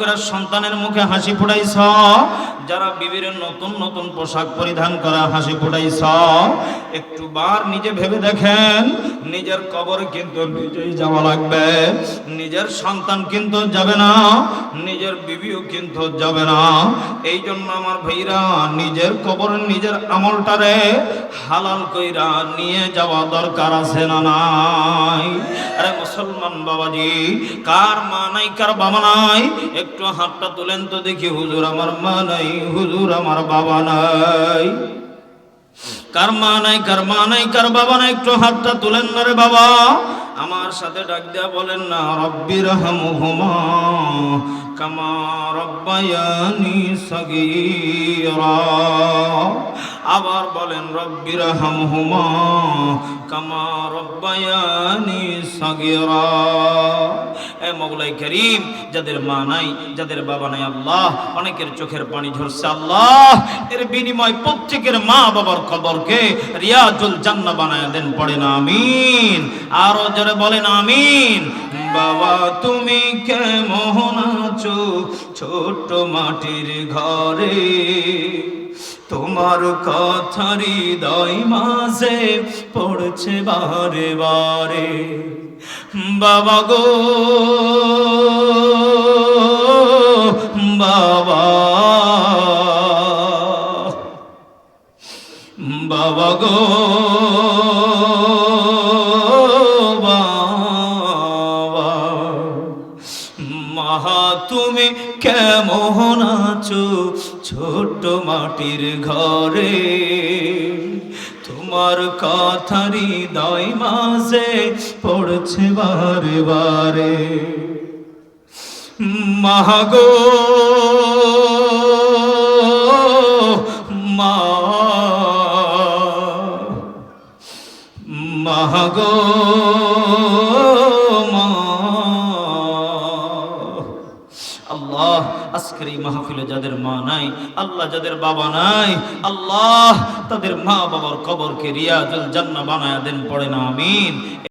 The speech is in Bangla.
করে সন্তানের মুখে হাসি ফুটাইছ, যারা বিবির নতুন নতুন পোশাক পরিধান করা হাসি ফুটাইছ, একটু বার নিজে ভেবে দেখেন, নিজের কবরে কিন্তু নিজেই যাওয়া লাগবে। নিজের সন্তান কিন্তু যাবে না, নিজের বিবিও কিন্তু যাবে না। এই জন্য আমার ভাইরা, নিজের কবরে নিজের আমলটারে হালাল কইরা নিয়ে যাওয়া দরকার আছে না নাই? আরে মুসলমান বাবাজি, কার মা নাই, কার বাবা নাই? একটু হাতটা তুলেন তো দেখি। হুজুর আমার মা নাই, হুজুর আমার বাবা নাই। কার মা নাই, কার মা নাই, কার বাবা নাই? একটু হাতটা তুলেন না রে বাবা। আমার সাথে ডাক দেয়া বলেন না, রব্বির হামহুমা কামা রব্বায়ানি সগীরা। আবার বলেন, রব্বির হামহুমা কামা রব্বায়ানি সগীরা। এ মওলাই করিম, যাদের মা নাই, যাদের বাবা নাই, আল্লাহ অনেকের চোখের পানি ঝরছে, আল্লাহ এর বিনিময় প্রত্যেকের মা বাবার কবরকে রিয়াজুল জান্নাহ বানায় দেন। পড়েন আমিন। আরো জোরে বলেন আমিন। বাবা তুমি কেমন আছো ছোট মাটির ঘরে, তোমার কথা হৃদয় মাঝে পড়ছে বারে বারে। বাবা গো বাবা, বাবা গো বাবা, মা তুমি কেমন আছো ছোট মাটির ঘরে, তোমার কথা হৃদয় মাঝে পড়ছে বারে বারে। মা গো মা, মা গো মা। আল্লাহ আজকের এই মাহফিলে যাদের মা নাই, আল্লাহ যাদের বাবা নাই, আল্লাহ তাদের মা বাবার কবরকে রিয়াজুল জান্নাহ বানায়া দেন। পড়েন আমিন।